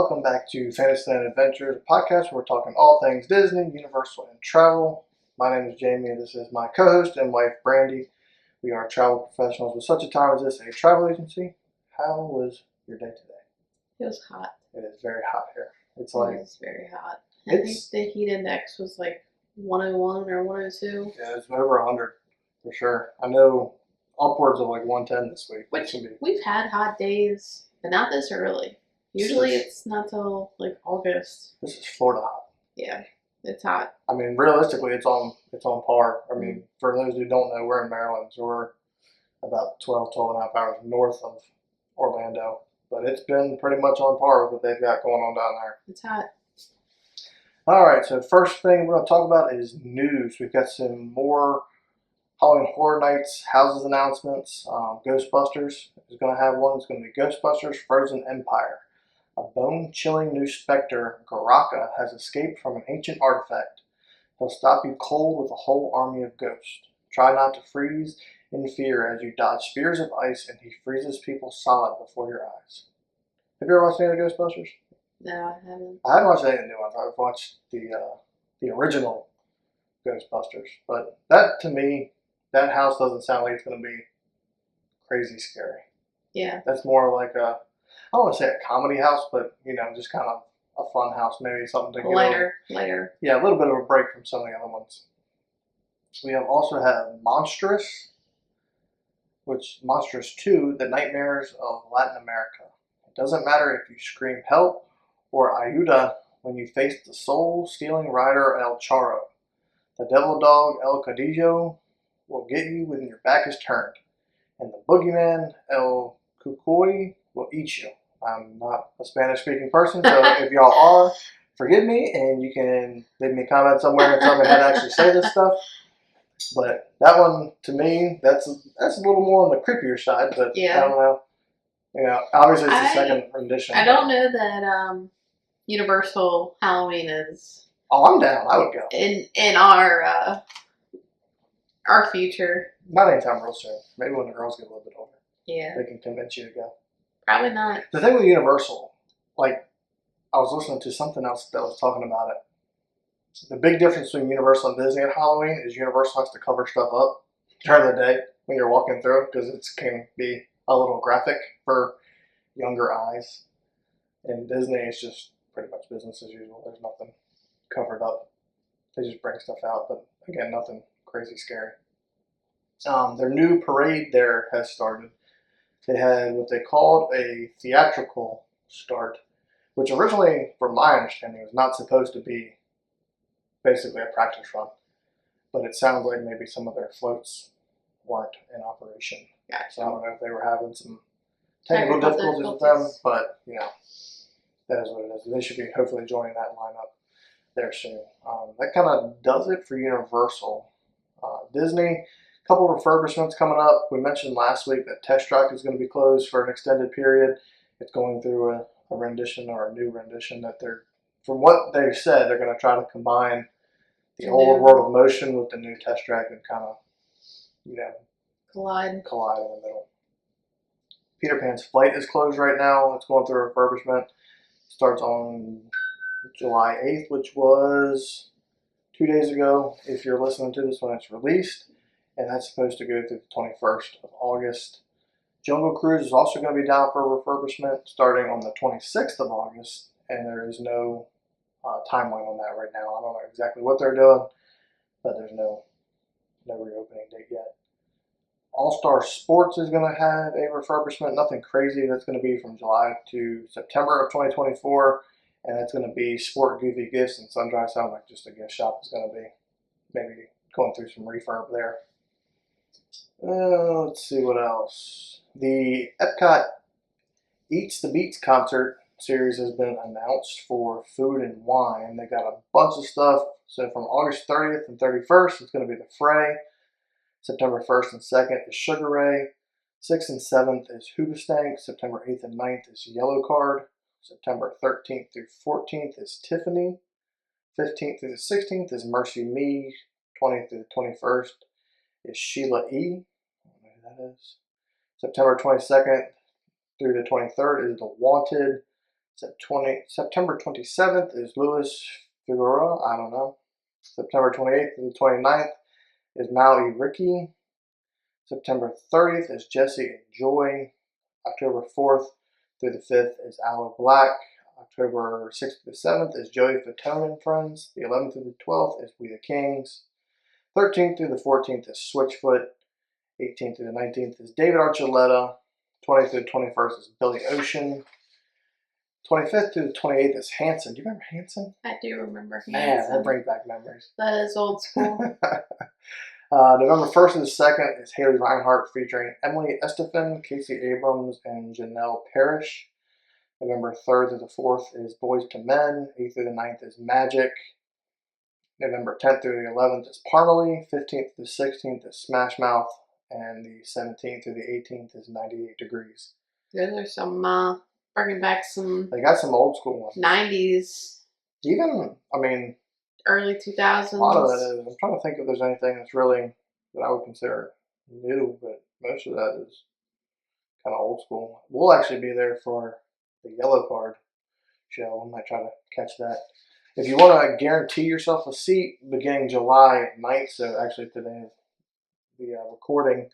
Welcome back to Fantasyland Adventures, a podcast where we're talking all things Disney, Universal, and travel. My name is Jamie, and this is my co-host and wife, Brandy. We are travel professionals with such a time as this, a travel agency. How was your day today? It was hot. It is very hot here. It was very hot. I think the heat index was like 101 or 102. Yeah, it's over 100 for sure. I know upwards of like 110 this week. Which we've had hot days, but not this early. Usually it's not till like August. This is Florida hot. Yeah, it's hot. I mean, realistically, it's on par. I mean, for those who don't know, we're in Maryland, so we're about 12 and a half hours north of Orlando. But it's been pretty much on par with what they've got going on down there. It's hot. All right, so first thing we're going to talk about is news. We've got some more Halloween Horror Nights houses announcements. Ghostbusters is going to have one. It's going to be Ghostbusters Frozen Empire. A bone-chilling new specter, Garaka, has escaped from an ancient artifact. He'll stop you cold with a whole army of ghosts. Try not to freeze in fear as you dodge spears of ice and he freezes people solid before your eyes. Have you ever watched any of the Ghostbusters? No, I haven't. I haven't watched any of the new ones. I've watched the original Ghostbusters. But that, to me, that house doesn't sound like it's going to be crazy scary. Yeah. That's more like I don't want to say a comedy house, but, just kind of a fun house. Maybe something to get lighter. Yeah, a little bit of a break from some of the other ones. We have also had Monstrous 2, The Nightmares of Latin America. It doesn't matter if you scream help or ayuda when you face the soul-stealing rider El Charro. The devil dog El Cadillo will get you when your back is turned. And the boogeyman El Cucuy will eat you. I'm not a Spanish-speaking person, so if y'all are, forgive me, and you can leave me a comment somewhere and tell me how to actually say this stuff. But that one, to me, that's a little more on the creepier side, but yeah. I don't know. Obviously it's the second rendition. I don't know that Universal Halloween is... Oh, I'm down. I would go. In our future. Not anytime real soon. Maybe when the girls get a little bit older. Yeah. They can convince you to go. Probably not. The thing with Universal, like, I was listening to something else that was talking about it. The big difference between Universal and Disney at Halloween is Universal has to cover stuff up during the day when you're walking through because it can be a little graphic for younger eyes. And Disney is just pretty much business as usual. There's nothing covered up. They just bring stuff out, but again, nothing crazy scary. Their new parade there has started. They had what they called a theatrical start, which originally, from my understanding, was not supposed to be basically a practice run. But it sounds like maybe some of their floats weren't in operation. Gotcha. So I don't know if they were having some technical difficulties with them, but, that is what it is. They should be hopefully joining that lineup there soon. That kind of does it for Universal. Disney, a couple refurbishments coming up. We mentioned last week that Test Track is going to be closed for an extended period. It's going through a rendition or a new rendition that from what they've said, they're going to try to combine the old World of Motion with the new Test Track and kind of, collide in the middle. Peter Pan's Flight is closed right now. It's going through a refurbishment. It starts on July 8th, which was 2 days ago, if you're listening to this when it's released, and that's supposed to go through the 21st of August. Jungle Cruise is also going to be down for refurbishment starting on the 26th of August, and there is no timeline on that right now. I don't know exactly what they're doing, but there's no reopening date yet. All-Star Sports is going to have a refurbishment, nothing crazy. That's going to be from July to September of 2024. And that's going to be Sport Goofy Gifts, and Sundry sounds like just a gift shop is going to be maybe going through some refurb there. Let's see what else. The Epcot Eats the Beats concert series has been announced for food and wine. They got a bunch of stuff. So from August 30th and 31st, it's going to be the Fray. September 1st and 2nd is Sugar Ray. 6th and 7th is Hoobastank. September 8th and 9th is Yellow Card. September 13th through 14th is Tiffany. 15th through the 16th is Mercy Me. 20th through the 21st is Sheila E. I don't know who that is. September 22nd through the 23rd is The Wanted. September 27th is Luis Figueroa. I don't know. September 28th to the 29th is Maui Ricky. September 30th is Jesse and Joy. October 4th through the 5th is Aloe Black. October 6th to the 7th is Joey Fatone and Friends. The 11th through the 12th is We the Kings. 13th through the 14th is Switchfoot. 18th through the 19th is David Archuleta. 20th through the 21st is Billy Ocean. 25th through the 28th is Hanson. Do you remember Hanson? I do remember Hanson. Man, that brings back memories. That is old school. November 1st and the 2nd is Haley Reinhart featuring Emily Estefan, Casey Abrams, and Janelle Parrish. November 3rd to the 4th is Boys to Men. 8th through the 9th is Magic. November 10th through the 11th is Parmalee. 15th to the 16th is Smash Mouth. And the 17th through the 18th is 98 Degrees. Those are some, bringing back some. They got some old school ones. 90s. Even, I mean, early 2000s. a lot of that is, I'm trying to think if there's anything that's really, that I would consider new, but most of that is kind of old school. We'll actually be there for the Yellow Card show. I might try to catch that. If you want to guarantee yourself a seat beginning July 9th, so actually today the recording,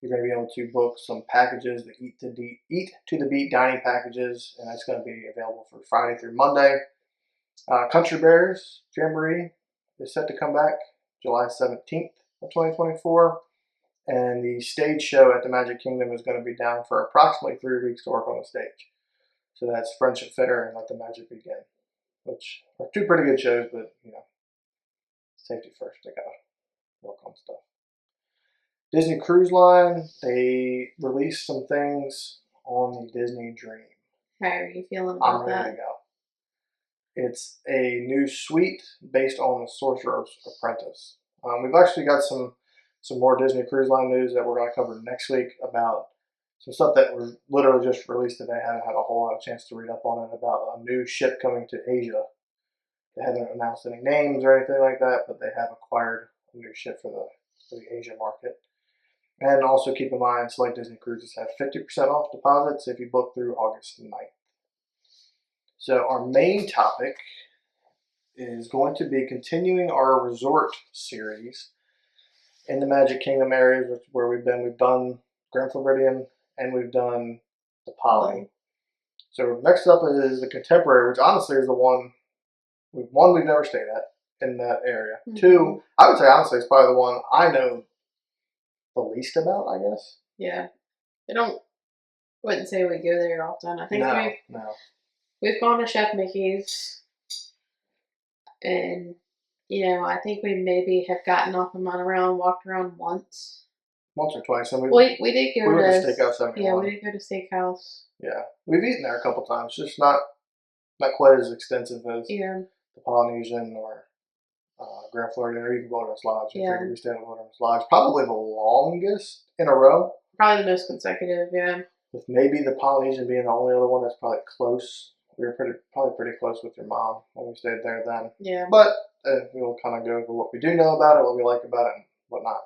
you're going to be able to book some packages, the Eat to the Beat dining packages, and that's going to be available for Friday through Monday. Country Bears Jamboree is set to come back July 17th of 2024, and the stage show at the Magic Kingdom is going to be down for approximately 3 weeks to work on the stage. So that's Friendship Fair and Let the Magic Begin, which are two pretty good shows, but safety first. They gotta work on stuff. Disney Cruise Line, they released some things on the Disney Dream. How are you feeling I'm about ready that? to go. It's a new suite based on the Sorcerer's Apprentice. We've actually got some more Disney Cruise Line news that we're going to cover next week about some stuff that was literally just released today. I haven't had a whole lot of chance to read up on it about a new ship coming to Asia. They haven't announced any names or anything like that, but they have acquired a new ship for the Asia market. And also keep in mind, select Disney Cruises have 50% off deposits if you book through August 9th. So our main topic is going to be continuing our resort series in the Magic Kingdom areas, which where we've been. We've done Grand Floridian and we've done the Poly. So next up is the Contemporary, which honestly is the one we've never stayed at in that area. Mm-hmm. 2, I would say honestly, it's probably the one I know the least about, I guess. Yeah. Wouldn't say we go there often. I think we've gone to Chef Mickey's, and I think we maybe have gotten off the monorail and walked around once or twice. And we did go to Steakhouse 71. Yeah, we did go to Steakhouse. Yeah, we've eaten there a couple times. Just not quite as extensive as the Polynesian or Grand Floridian or even Wilderness Lodge. I think we stayed at Wilderness Lodge. Probably the longest in a row. Probably the most consecutive, yeah. With maybe the Polynesian being the only other one that's probably close. We were probably pretty close with your mom when we stayed there then. Yeah. But we'll kind of go over what we do know about it, what we like about it, and whatnot.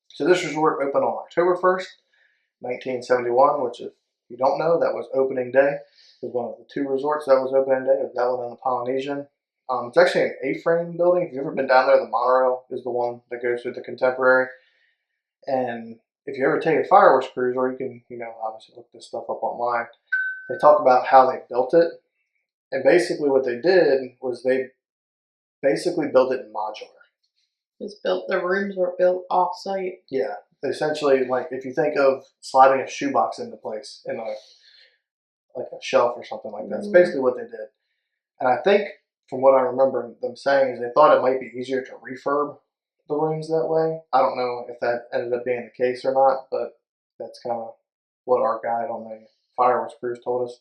So this resort opened on October 1st, 1971, which if you don't know, that was opening day. It was one of the 2 resorts that was opening day. It was that one and the Polynesian. It's actually an A-frame building. If you've ever been down there, the monorail is the one that goes through the Contemporary. And if you ever take a fireworks cruise, or you can, obviously look this stuff up online, they talk about how they built it. And basically what they did was they basically built it modular. The rooms were built off-site. Yeah. Essentially, like, if you think of sliding a shoebox into place in a shelf or something like that, that's basically what they did. And I think, from what I remember them saying, is they thought it might be easier to refurb the rooms that way. I don't know if that ended up being the case or not, but that's kind of what our guide on the fireworks cruise told us.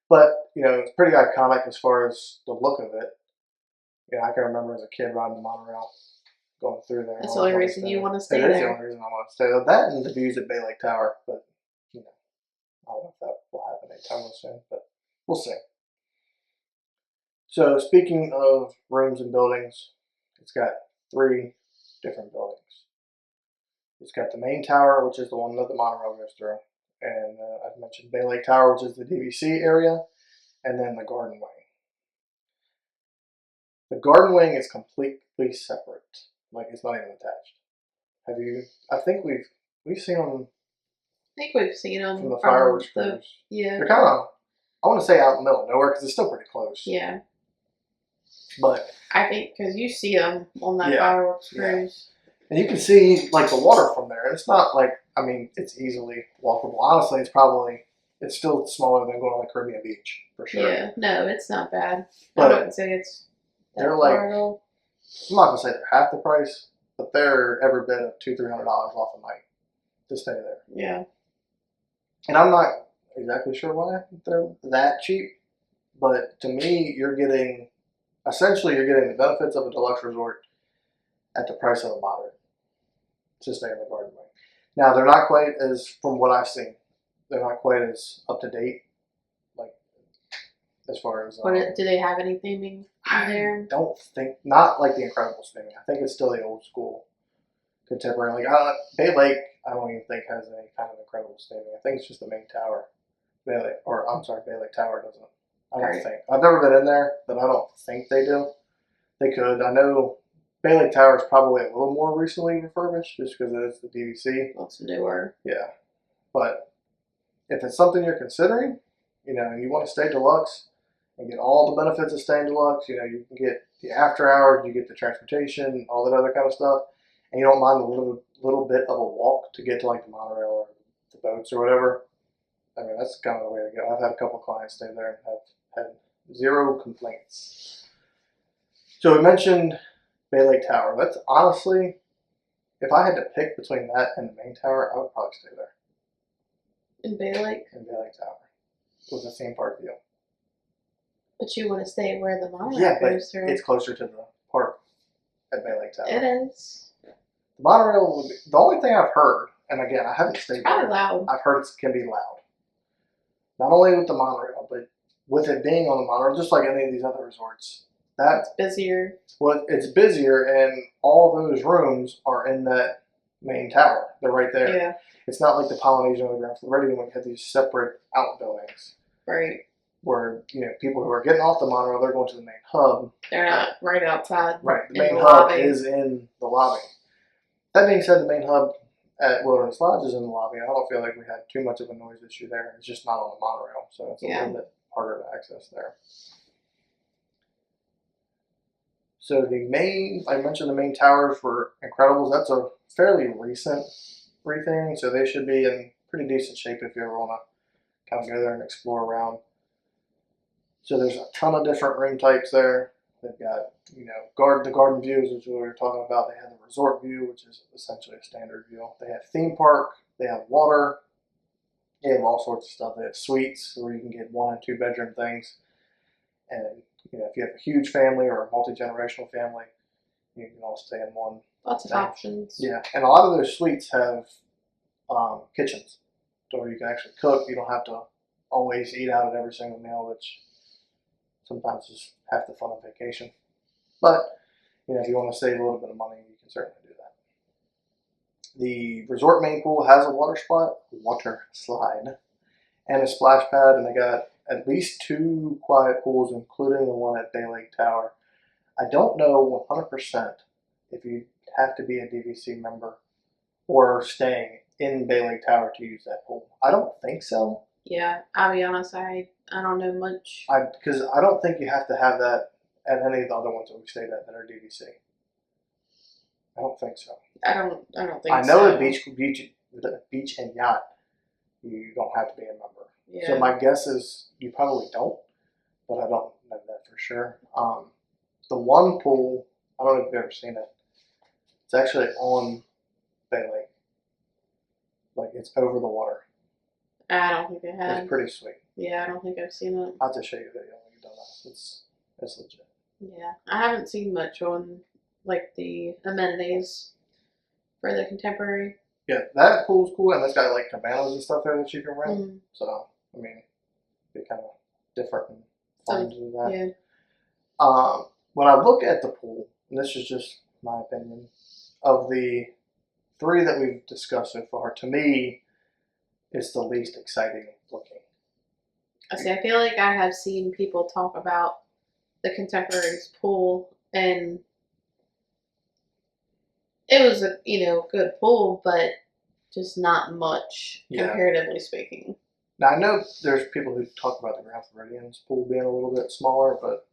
But, it's pretty iconic as far as the look of it. I can remember as a kid riding the monorail, going through there. That's the only reason you want to stay there. It is the only reason I want to stay there. That and the views at Bay Lake Tower, but, I don't know if that will happen anytime soon, but we'll see. So speaking of rooms and buildings, it's got 3 different buildings. It's got the main tower, which is the one that the monorail goes through. And I've mentioned Bay Lake Tower, which is the DVC area. and then the garden wing. The garden wing is completely separate. Like it's not even attached. Have you? I think we've seen them. I think we've seen them from the fireworks crews. Yeah, they're kind of. I want to say out in the middle of nowhere because it's still pretty close. Yeah, but I think because you see them on that fireworks cruise, and you can see like the water from there. It's not like it's easily walkable. Honestly, it's still smaller than going on the Caribbean beach for sure. Yeah, no, it's not bad. But I wouldn't say it's that they're far at all. I'm not gonna say they're half the price, but they're every bit of $200-300 off a night to stay there. Yeah. And I'm not exactly sure why they're that cheap, but to me, you're getting the benefits of a deluxe resort at the price of a moderate to stay in the garden wing. Now, they're not quite as, from what I've seen, they're not quite as up to date, like as far as. Do they have any theming there? I don't think, not like the Incredibles theming. I think it's still the old school contemporary. Like Bay Lake, I don't even think has any kind of Incredibles theming. I think it's just the main tower. Bay Lake Tower doesn't. I don't think. I've never been in there, but I don't think they do. They could. I know Bay Lake Tower is probably a little more recently refurbished just because it's the DVC. That's newer. Yeah. But if it's something you're considering, and you want to stay deluxe and get all the benefits of staying deluxe, you can get the after hours, you get the transportation, all that other kind of stuff, and you don't mind a little bit of a walk to get to like the monorail or the boats or whatever, that's kind of the way to go. I've had a couple clients stay there and have had zero complaints. So we mentioned Bay Lake Tower. That's honestly, if I had to pick between that and the main tower, I would probably stay there. In Bay Lake? In Bay Lake Tower. With the theme park view. But you want to stay where the monorail goes through. It's closer to the park at Bay Lake Tower. It is. The monorail would be, the only thing I've heard, and again, I haven't stayed there. Probably loud. I've heard it can be loud. Not only with the monorail, but with it being on the monorail, just like any of these other resorts. It's busier. Well, it's busier, and all those rooms are in that main tower. They're right there. Yeah. It's not like the Polynesian or the Grand Floridian when you have these separate outbuildings. Right. Where, people who are getting off the monorail, they're going to the main hub. They're not right outside. Right. The main hub is in the lobby. That being said, the main hub at Wilderness Lodge is in the lobby. I don't feel like we had too much of a noise issue there. It's just not on the monorail, so it's a little bit harder to access there. So I mentioned the main towers for Incredibles. That's a fairly recent retheming, so they should be in pretty decent shape if you ever want to kind of go there and explore around. So there's a ton of different room types there. They've got, the garden views, which we were talking about. They have the resort view, which is essentially a standard view. They have theme park. They have water. They have all sorts of stuff. They have suites where you can get 1 and 2 bedroom things. And, if you have a huge family or a multi-generational family, you can all stay in one. Lots of options. Yeah, and a lot of those suites have kitchens, so you can actually cook. You don't have to always eat out at every single meal, which sometimes is half the fun of vacation. But, if you want to save a little bit of money, you can certainly do that. The resort main pool has a water slide, and a splash pad, and they got at least 2 quiet pools, including the one at Bay Lake Tower. I don't know 100% if you have to be a DVC member or staying in Bay Lake Tower to use that pool. I don't think so. Yeah, I'll be honest, I don't know much. Because I don't think you have to have that at any of the other ones that we stayed at that are DVC. I don't think so. I don't think so. I know at beach and yacht, you don't have to be a member. Yeah. So my guess is you probably don't, but I don't know that for sure. The one pool, I don't know if you've ever seen it. It's actually on Bay Lake. Like it's over the water. I don't think I have. It's pretty sweet. Yeah, I don't think I've seen it. I'll have to show you a video when you've done that. It's legit. Yeah, I haven't seen much on like the amenities for the contemporary. Yeah, that pool's cool, and it's got like cabanas and stuff there that you can rent. Mm-hmm. So, it'd be kind of different and fun to do that. Yeah. When I look at the pool, and this is just my opinion, of the 3 that we've discussed so far, to me, it's the least exciting looking. See, I feel like I have seen people talk about the Contemporaries pool, and it was a good pool, but just not much comparatively speaking. Now I know there's people who talk about the Grand Floridian's pool being a little bit smaller, but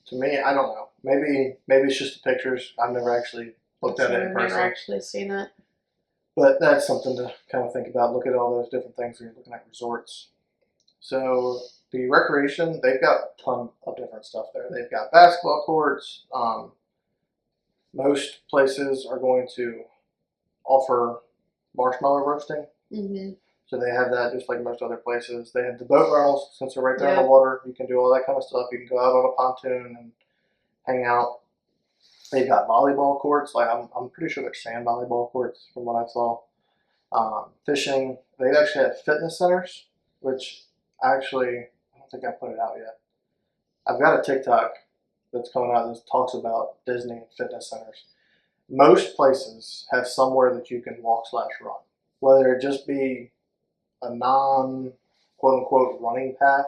to me, I don't know. Maybe it's just the pictures. I've never actually looked at it in person. I've never actually seen it. But that's something to kind of think about. Look at all those different things when you're looking at resorts. So the recreation, they've got a ton of different stuff there. They've got basketball courts. Most places are going to offer marshmallow roasting. Mm-hmm. So they have that just like most other places. They have the boat rentals since they're right there on the water. You can do all that kind of stuff. You can go out on a pontoon and hang out. They've got volleyball courts. Like I'm pretty sure they're sand volleyball courts from what I saw. Fishing. They actually have fitness centers, which I don't think I put it out yet. I've got a TikTok that's coming out that talks about Disney and fitness centers. Most places have somewhere that you can walk/run, whether it just be a non quote unquote running path.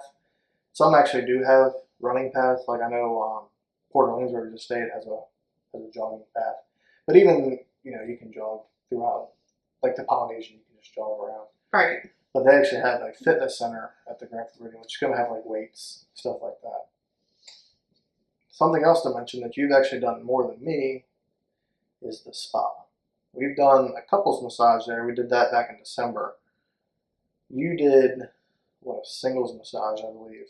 Some actually do have running paths. Like I know Port Orleans, where we just stayed, has a jogging path. But even you can jog throughout, like the Polynesian, you can just jog around. Right. But they actually have a fitness center at the Grand Floridian, which is going to have like weights, stuff like that. Something else to mention that you've actually done more than me is the spa. We've done a couples massage there. We did that back in December. You did a singles massage, I believe,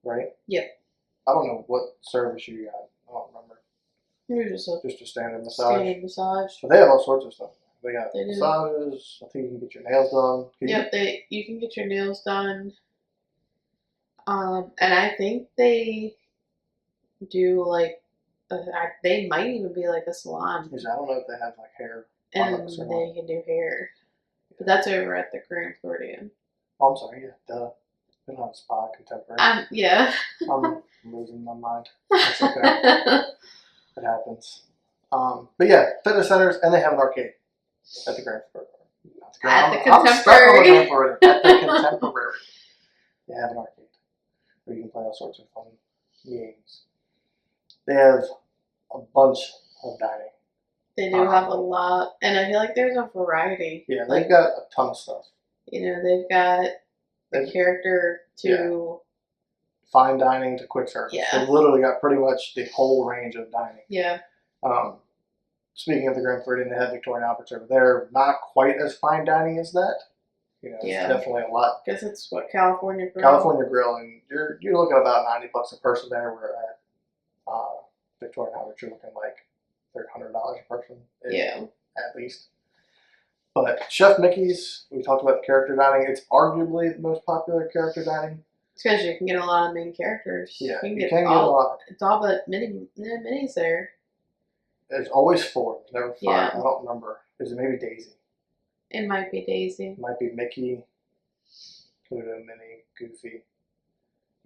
right? Yep. I don't know what service you got. I don't remember. Just a standard massage. Standard massage. But they have all sorts of stuff. They got massages. I think you can get your nails done. You can get your nails done. And I think they do they might even be like a salon. I don't know if they have like hair. And they can do hair. But that's over at the Grand Floridian. Oh, I'm sorry. Yeah, duh. They don't have spa contemporary. Yeah. I'm losing my mind. That's okay. It happens. But yeah, fitness centers, and they have an arcade at the Grand Floridian. At the Contemporary. I'm stuck on the Grand Floridian. At the Contemporary. They have an arcade where you can play all sorts of fun games. They have a bunch of dining. They do have a lot, and I feel like there's a variety. Yeah, they've got a ton of stuff. They've got the character to fine dining to quick service. Yeah. They've literally got pretty much the whole range of dining. Yeah. Speaking of the Grand Floridian, they have Victorian Alberts over there. Not quite as fine dining as that. It's definitely a lot. Guess it's California Grill. California Grill, and you're looking at about $90 a person there. Where at Victorian Alberts, you're looking like $100 a person. At least. But Chef Mickey's, we talked about the character dining. It's arguably the most popular character dining. Because you can get a lot of main characters. Yeah, you can get a lot. It's all but minis there. There's always 4. There's never 5. Yeah. I don't remember. Is it maybe Daisy? It might be Daisy. It might be Mickey, Pluto, Minnie, Goofy.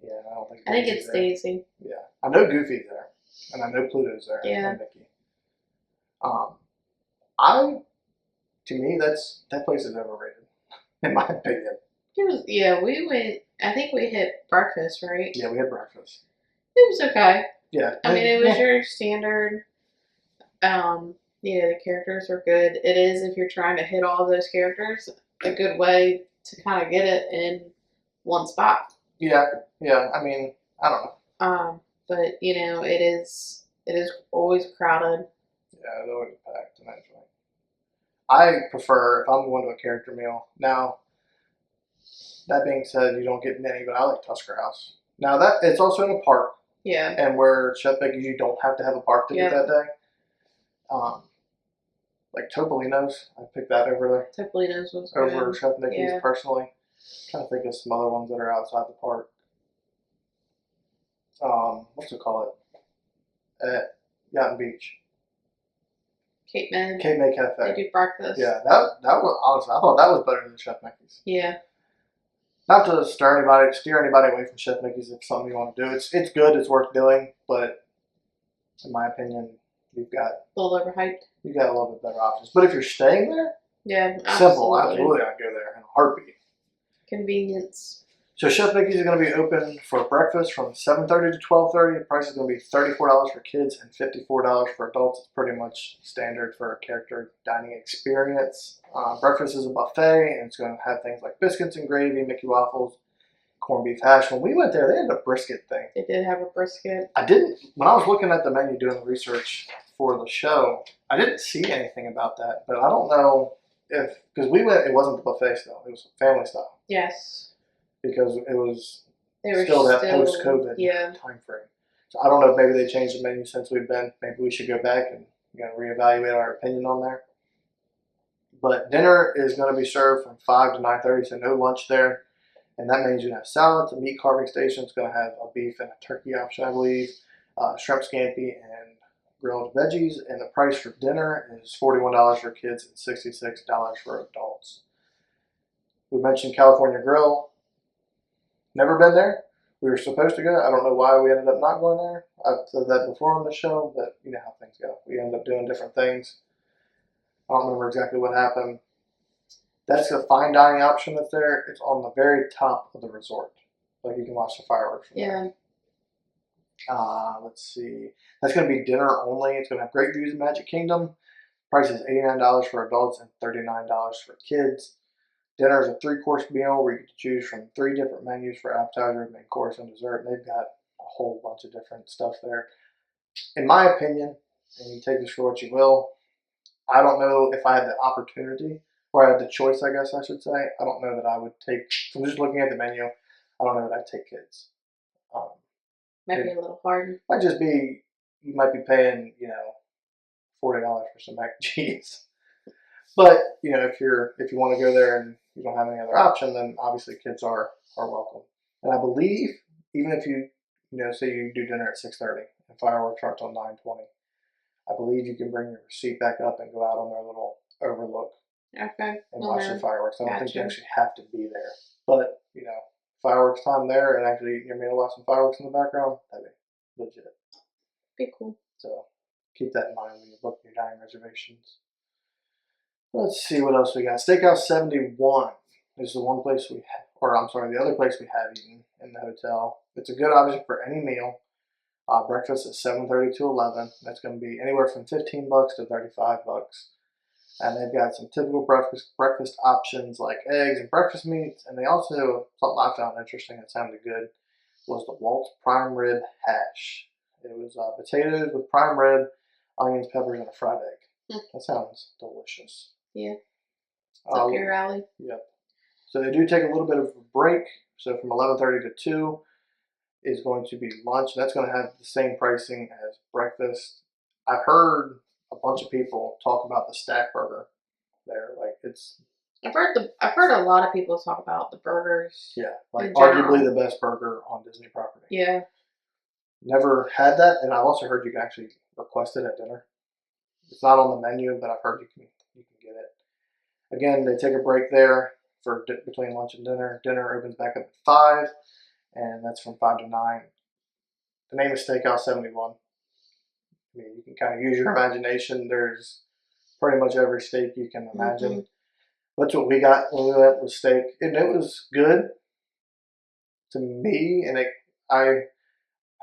Yeah, I think it's Daisy. Yeah, I know Goofy's there, and I know Pluto's there. Yeah. And Mickey. To me, that place is overrated, in my opinion. We went. I think we hit breakfast, right? Yeah, we had breakfast. It was okay. Yeah. I mean, it was your standard. The characters are good. It is, if you're trying to hit all of those characters, a good way to kind of get it in one spot. Yeah. I mean, I don't know. But it is always crowded. Yeah, it's always packed eventually. I prefer if I'm going to a character meal. Now, that being said, you don't get many, but I like Tusker House. Now that it's also in a park. Yeah. And where Chef Mickey's, you don't have to have a park ticket that day. Like Topolino's, I picked that over there. Topolino's was over good. Chef Mickey's personally. I'm trying to think of some other ones that are outside the park. What's it called? At Yacht Beach. Cape May Cafe. They do breakfast. Yeah, that was honestly, I thought that was better than Chef Mickey's. Yeah. Not to steer anybody away from Chef Mickey's if something you want to do. It's good, it's worth doing, but in my opinion, you've got a little overhyped. You got a little bit better options. But if you're staying there, yeah, simple, absolutely, I'd go there in a heartbeat. Convenience. So Chef Mickey's is going to be open for breakfast from 7:30 to 12:30. The price is going to be $34 for kids and $54 for adults. It's pretty much standard for a character dining experience. Breakfast is a buffet, and it's going to have things like biscuits and gravy, Mickey waffles, corned beef hash. When we went there, they had a brisket thing. They did have a brisket. When I was looking at the menu doing the research for the show, I didn't see anything about that. But I don't know because we went, it wasn't the buffet style, it was family style. Yes. Because it was They were still that post-COVID yeah. time frame. So I don't know if maybe they changed the menu since we've been. Maybe we should go back and reevaluate our opinion on there. But dinner is going to be served from 5 to 9:30, so no lunch there. And that means you have salads, a meat carving station. It's going to have a beef and a turkey option, I believe, shrimp scampi, and grilled veggies. And the price for dinner is $41 for kids and $66 for adults. We mentioned California Grill. Never been there. We were supposed to go. I don't know why we ended up not going there. I've said that before on the show, but you know how things go. We end up doing different things. I don't remember exactly what happened. That's a fine dining option that's there. It's on the very top of the resort. Like you can watch the fireworks from there. Let's see. That's going to be dinner only. It's going to have great views of Magic Kingdom. Price is $89 for adults and $39 for kids. Dinner is a 3-course meal where you get to choose from 3 different menus for appetizer, main course, and dessert. And they've got a whole bunch of different stuff there. In my opinion, and you take this for what you will, I don't know if I had the opportunity, or I had the choice, I guess I should say. I don't know that I would take, from just looking at the menu, I don't know that I'd take kids. Might be a little hard. Might just be, you might be paying, $40 for some mac and cheese. But if you want to go there and you don't have any other option, then obviously kids are welcome. And I believe even if you say you do dinner at 6:30 and fireworks aren't until 9:20, I believe you can bring your seat back up and go out on their little overlook. Okay. And watch the fireworks. I don't think you actually have to be there, but fireworks time there and actually eating your meal, watching fireworks in the background, that'd be legit. Be cool. So keep that in mind when you book your dining reservations. Let's see what else we got. Steakhouse 71 is the one place the other place we have eaten in the hotel. It's a good option for any meal. Breakfast is 7:30 to 11. That's going to be anywhere from $15 to $35. And they've got some typical breakfast options like eggs and breakfast meats. And they also, something I found interesting that sounded good, was the Walt's prime rib hash. It was potatoes with prime rib, onions, peppers, and a fried egg. That sounds delicious. Yeah. It's up your alley. Yep. So they do take a little bit of a break. So from 11:30 to 2 is going to be lunch. And that's going to have the same pricing as breakfast. I've heard a bunch of people talk about the stack burger there. I've heard a lot of people talk about the burgers. Yeah, like arguably the best burger on Disney property. Yeah. Never had that, and I've also heard you can actually request it at dinner. It's not on the menu, but I've heard you can get it. Again, they take a break there for between lunch and dinner. Dinner opens back up at 5, and that's from 5 to 9. The name is Steakhouse 71. I mean, you can kind of use your imagination. There's pretty much every steak you can imagine. Mm-hmm. That's what we got when we went with steak, and it was good to me. And I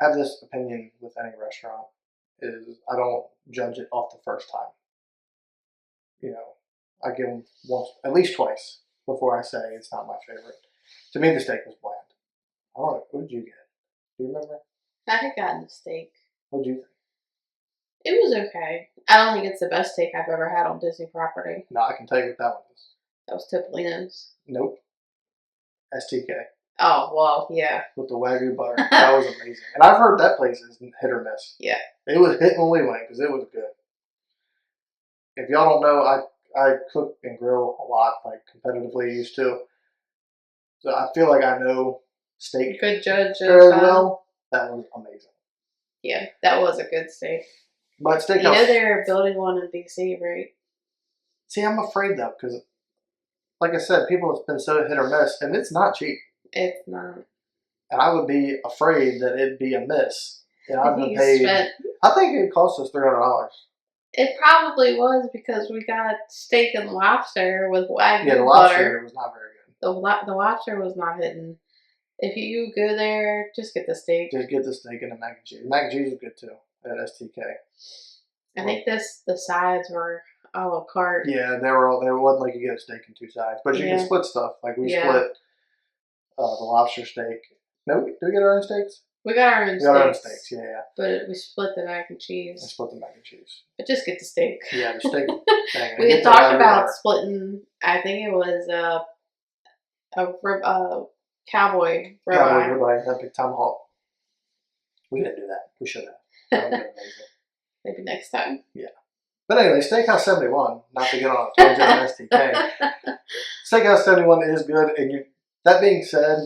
have this opinion with any restaurant is I don't judge it off the first time. I give them once, at least twice, before I say it's not my favorite. To me, the steak was bland. I don't know. What did you get? Do you remember? I had gotten the steak. What did you think? It was okay. I don't think it's the best steak I've ever had on Disney property. No, I can tell you what that one is. That was Topolino's. Nope. STK. Oh, well, yeah. With the Wagyu butter. That was amazing. And I've heard that place is hit or miss. Yeah. It was hit when we went because it was good. If y'all don't know, I cook and grill a lot, like competitively used to. So I feel like I know steak good judge very well. That was amazing. Yeah, that was a good steak. But steakhouse. They're building one in DC, right? See, I'm afraid though, because like I said, people have been so hit or miss, and it's not cheap. It's not. And I would be afraid that it'd be a miss. And I've been paid. I think it cost us $300. It probably was because we got steak and lobster with Wagyu butter. Yeah, the lobster was not very good. The lobster was not hitting. if you go there, just get the steak. Just get the steak and the mac and cheese. Mac and cheese is good too at STK. I think the sides were a la carte. Yeah, they wasn't like you get a steak and two sides, but you can split stuff. Like we split the lobster steak. No, do we get our own steaks? We got our own steaks. We got our own steaks, yeah. But we split the mac and cheese. And split the mac and cheese. But just get the steak. Yeah, the steak. We had talked about splitting, I think it was a cowboy ribeye. Cowboy ribeye, that big tomahawk. We didn't do that. We should have. That would have been amazing. Maybe next time. Yeah. But anyway, Steakhouse 71, not to get on a tangent on STK. Steakhouse 71 is good. And that being said,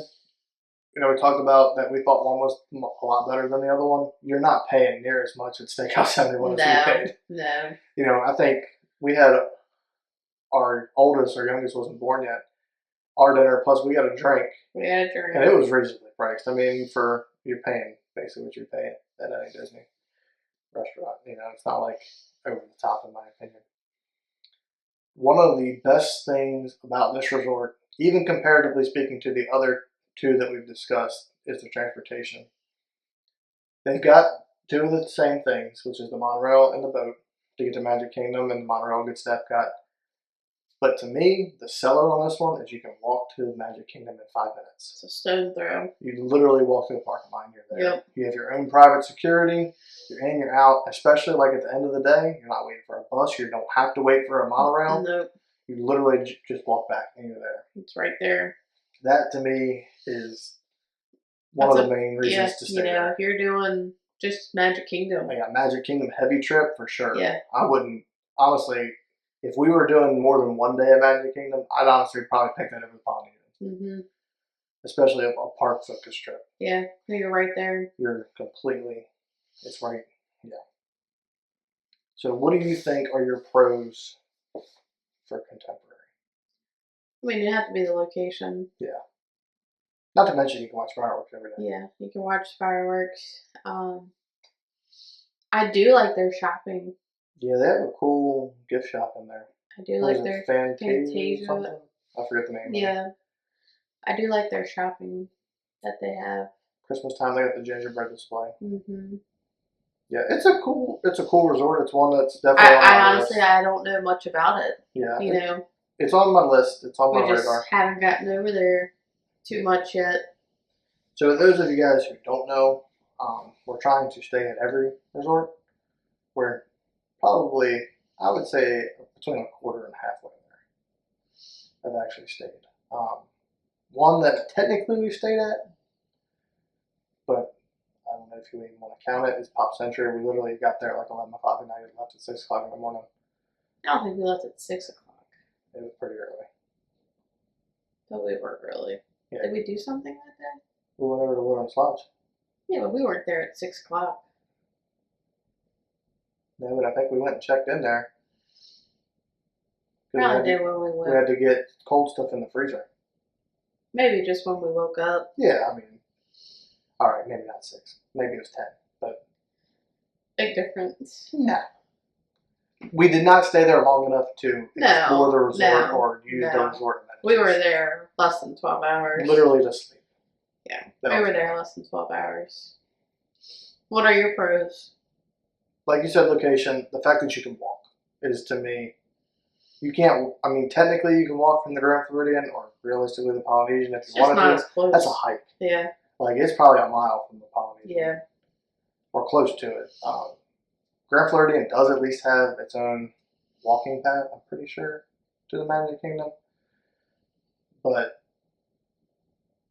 we talked about that we thought one was a lot better than the other one. You're not paying near as much at Steakhouse 71 as we paid. No. I think we had our youngest wasn't born yet. Our dinner, plus we got a drink. We had a drink. And it was reasonably priced. I mean, you're paying basically what you're paying at any Disney restaurant. It's not like over the top, in my opinion. One of the best things about this resort, even comparatively speaking to the other two that we've discussed, is the transportation. They've got two of the same things, which is the monorail and the boat to get to Magic Kingdom, and the monorail gets to Epcot. But to me, the seller on this one is you can walk to Magic Kingdom in 5 minutes. It's a stone throw. You literally walk through the parking lot and you're there. Yep. You have your own private security. You're in, you're out. Especially like at the end of the day, you're not waiting for a bus. You don't have to wait for a monorail. Nope. You literally just walk back and you're there. It's right there. That to me is one of the main reasons to stay there. If you're doing just Magic Kingdom. Yeah, Magic Kingdom heavy trip for sure. Yeah. I wouldn't, honestly, if we were doing more than one day at Magic Kingdom, I'd honestly probably pick that over the Polynesian. Mm-hmm. Especially a park focus trip. Yeah, you're right there. It's right, yeah. So what do you think are your pros for contemporary? I mean, it'd have to be the location. Yeah. Not to mention you can watch fireworks every day. Yeah, you can watch fireworks. I do like their shopping. Yeah, they have a cool gift shop in there. I do like their Fantasia. Something? I forget the name. Yeah, I do like their shopping that they have. Christmas time, they got the gingerbread display. Mm-hmm. Yeah, it's a cool resort. It's one that's definitely on my honestly, list. I don't know much about it. Yeah, it's on my list. It's on my radar. We just haven't gotten over there too much yet. So those of you guys who don't know, we're trying to stay at every resort. We're probably, I would say, between a quarter and halfway there. I've actually stayed. One that technically we stayed at, but I don't know if you even want to count it, is Pop Century. We literally got there at like 11 o'clock at night and left at 6 o'clock in the morning. I don't think we left at 6 o'clock. It was pretty early. But we weren't really. Yeah. Did we do something that day? We went over to Wilderness Lodge. Yeah, but we weren't there at 6 o'clock. No, but I think we went and checked in there. Probably did when we went. We had to get cold stuff in the freezer. Maybe just when we woke up. Yeah, I mean, all right, maybe not 6. Maybe it was 10, but big difference. No. We did not stay there long enough to explore the resort or use the resort amenities. We were there less than 12 hours. Literally just sleep. Yeah, we were there less than 12 hours. What are your pros? Like you said, location. The fact that you can walk is, to me, you can't. I mean, technically, you can walk from the Grand Floridian or realistically the Polynesian if you wanted to. That's a hike. Yeah. Like it's probably a mile from the Polynesian. Yeah. Or close to it. Grand Floridian does at least have its own walking path, I'm pretty sure, to the Magic Kingdom. But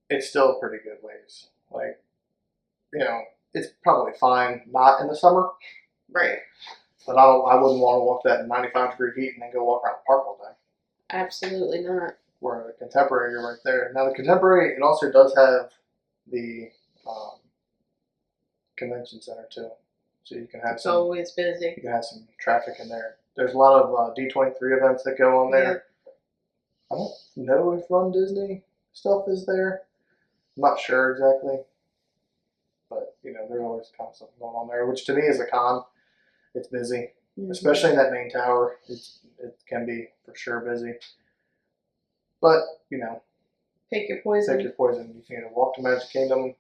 it's still a pretty good ways. Like, it's probably fine not in the summer. Right. But I wouldn't want to walk that in 95-degree heat and then go walk around the park all day. Absolutely not. Where the Contemporary, you're right there. Now the Contemporary, it also does have the convention center too. So you can have it's always busy. You can have some traffic in there. There's a lot of D23 events that go on there. Yep. I don't know if Run Disney stuff is there. I'm not sure exactly. But, there's always kind of something going on there, which to me is a con. It's busy. Mm-hmm. Especially in that main tower. It can be for sure busy. But, Pick your poison. Pick your poison. You can either walk to Magic Kingdom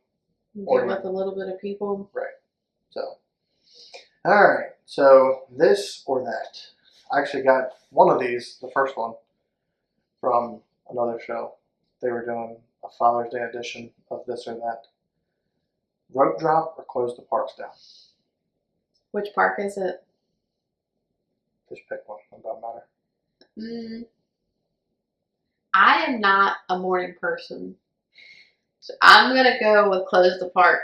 Deal with a little bit of people. Right. So, alright. So, this or that. I actually got one of these, the first one, from another show. They were doing a Father's Day edition of this or that. Rope drop or close the parks down? Which park is it? Just pick one. It doesn't matter. I am not a morning person. So I'm going to go with close the park.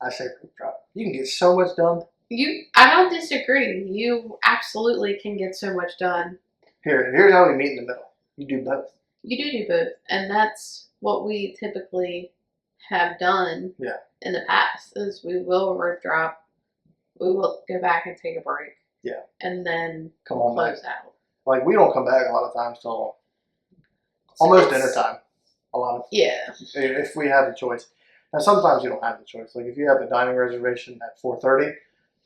I say rope drop. You can get so much done. I don't disagree. You absolutely can get so much done. Here's how we meet in the middle. You do both. You do both. And that's what we typically have done in the past is we will rope drop. We will go back and take a break. Yeah. And then close out. Like, we don't come back a lot of times till almost dinner time. A lot of if we have the choice. Now, sometimes you don't have the choice. Like, if you have a dining reservation at 4:30,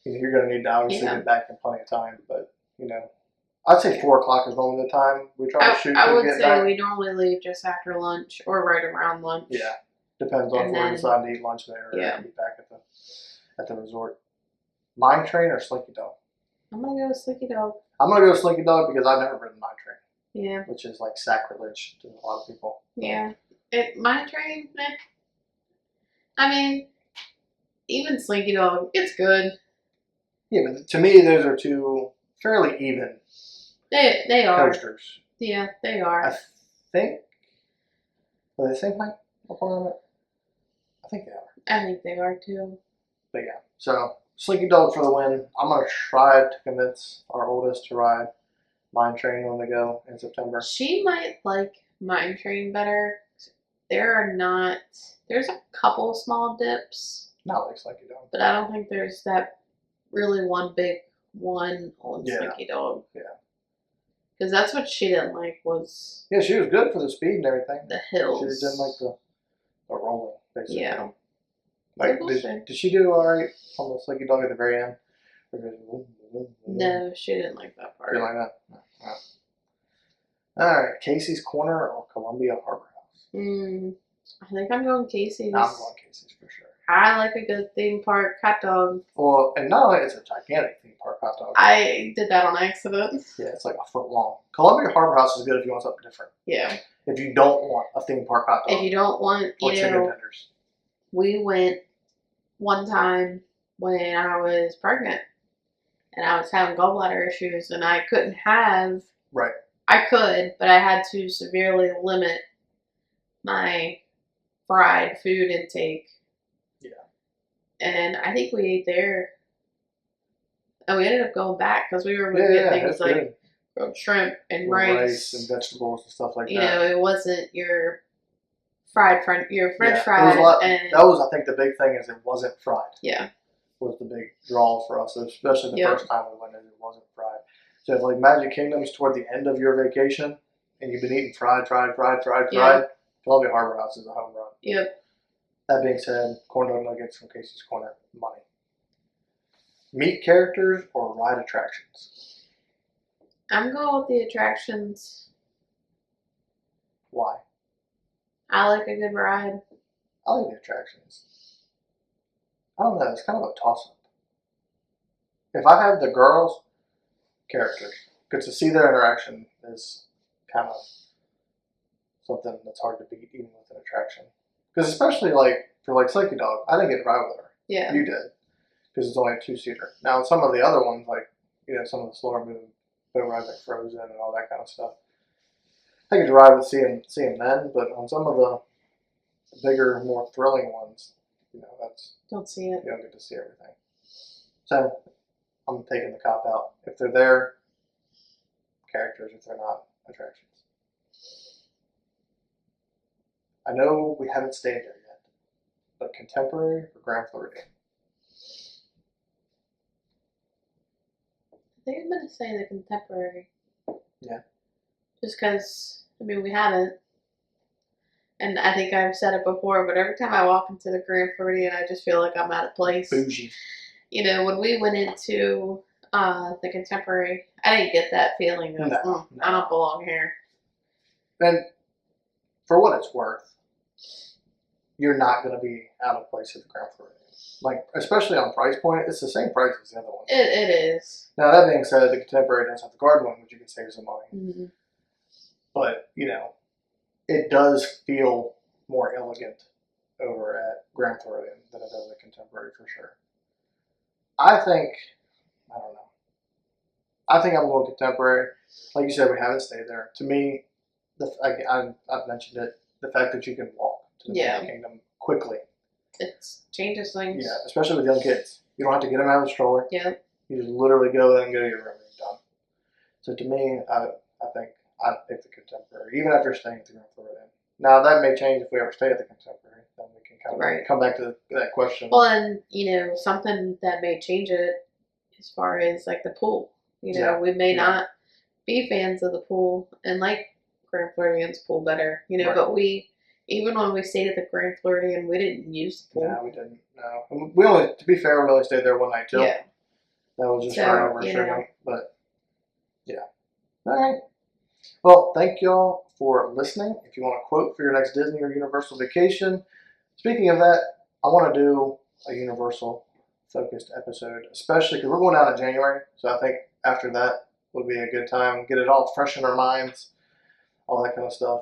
you're going to need to obviously get back in plenty of time. But, I'd say 4 o'clock is normally the time we try to shoot. I would say we normally leave just after lunch or right around lunch. Yeah. Depends on if we decide to eat lunch there or eat back at the resort. Mine Train or Slinky Dog? I'm going to go with Slinky Dog. I'm going to go with Slinky Dog because I've never ridden Mine Train. Yeah. Which is like sacrilege to a lot of people. Yeah. Mine Train, I mean, even Slinky Dog, it's good. Yeah, but to me, those are two fairly even They are. coasters. Yeah, they are. I think. Are they the same height? I think they are. I think they are too. But yeah, so Slinky Dog for the win. I'm going to try to convince our oldest to ride Mine Train when we go in September. She might like Mine Train better. There's a couple small dips. Not like Slinky Dog. But I don't think there's that really one big one on Slinky Dog. Yeah. Because that's what she didn't like was... Yeah, she was good for the speed and everything. The hills. She just didn't like the rolling, basically. Yeah. Like, did she do alright on the Slinky Dog at the very end? No, she didn't like that part. Didn't like that? No. Alright, Casey's Corner or Columbia Harbor House? I think I'm going Casey's. I'm going Casey's for sure. I like a good theme park hot dog. Well, and not only is it a gigantic theme park hot dog. I did that on accident. Yeah, it's like a foot long. Columbia Harbor House is good if you want something different. Yeah. If you don't want a theme park hot dog. If you don't want, or chicken tenders. We went one time when I was pregnant and I was having gallbladder issues and I couldn't have. Right. I could, but I had to severely limit my fried food intake. Yeah. And I think we ate there. And we ended up going back because we were getting things like grilled shrimp and rice and vegetables and stuff like that. You know, it wasn't your French fries. That was, I think, the big thing is it wasn't fried. Yeah. Was the big draw for us, especially the first time we went in, it wasn't fried. So if like Magic Kingdom's toward the end of your vacation and you've been eating fried, Columbia Harbor House is a home run. Yep. That being said, corn dog nuggets from Casey's Corner, money. Meet characters or ride attractions? I'm going with the attractions. Why? I like a good ride. I like the attractions. I don't know, it's kind of a toss-up. If I have the girls, characters. Because to see their interaction is kind of something that's hard to beat even with an attraction. Because especially for Slinky Dog, I didn't get to ride with her. Yeah. You did. Because it's only a 2-seater. Now some of the other ones, some of the slower moving boat rides like Frozen and all that kind of stuff, I get to ride with see them then, but on some of the bigger, more thrilling ones, don't see it. You don't get to see everything. So I'm taking the cop out. If they're there, characters. If they're not, attractions. I know we haven't stayed there yet, but contemporary or Grand Floridian? I think I'm going to say the contemporary. Yeah. Just because, we haven't. And I think I've said it before, but every time I walk into the Grand Floridian, I just feel like I'm out of place. Bougie. When we went into the contemporary, I didn't get that feeling of, I don't belong here. And for what it's worth, you're not going to be out of place at the Grand Floridian. Like, especially on price point, it's the same price as the other one. It is. Now, that being said, the Contemporary does have the garden one, which you can save some money. Mm-hmm. But, you know, it does feel more elegant over at Grand Floridian than it does at Contemporary for sure. I think, I don't know. I think I'm going Contemporary. Like you said, we haven't stayed there. To me, I've mentioned it, the fact that you can walk to the Magic Kingdom quickly. It changes things. Yeah, especially with young kids. You don't have to get them out of the stroller. Yeah. You just literally go in and go to your room and you're done. So to me, I think I'd pick the Contemporary, even after staying at the Grand Floridian. Now, that may change if we ever stay at the Contemporary. Then we can kind of come back to that question. Well, and, you know, something that may change it as far as, like, the pool. You know, we may not be fans of the pool and like Grand Floridian's pool better, you know, but even when we stayed at the Grand Floridian, we didn't use the pool. No, we didn't. No. We only, to be fair, we only stayed there one night too. Yeah. That was just right over Sugar. But, yeah. All right. Well, thank y'all for listening. If you want a quote for your next Disney or Universal vacation, speaking of that, I want to do a Universal focused episode, especially because we're going out in January. So I think after that would be a good time. Get it all fresh in our minds, all that kind of stuff.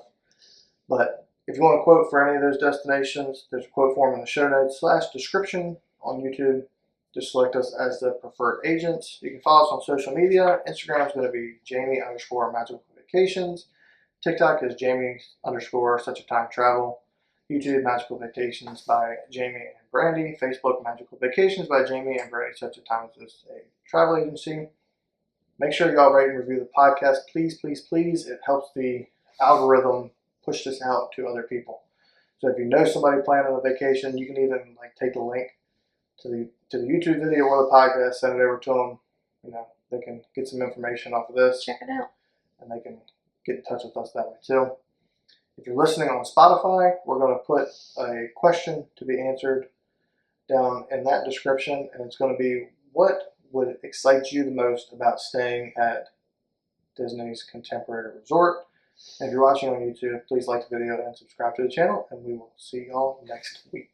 But if you want a quote for any of those destinations, there's a quote form in the show notes / description on YouTube. Just select us as the preferred agents. You can follow us on social media. Instagram is going to be Jamie_Magical Vacations. TikTok is Jamie_Such a Time Travel. YouTube, Magical Vacations by Jamie and Brandy. Facebook, Magical Vacations by Jamie and Brandy Such a Time is a travel agency. Make sure y'all rate and review the podcast. Please, please, please. It helps the algorithm push this out to other people. So if you know somebody planning a vacation, you can even take the link to the YouTube video or the podcast, send it over to them. You know, they can get some information off of this. Check it out. And they can get in touch with us that way too. If you're listening on Spotify, we're going to put a question to be answered down in that description, and it's going to be, what would excite you the most about staying at Disney's Contemporary Resort? And if you're watching on YouTube, please like the video and subscribe to the channel, and we will see y'all next week.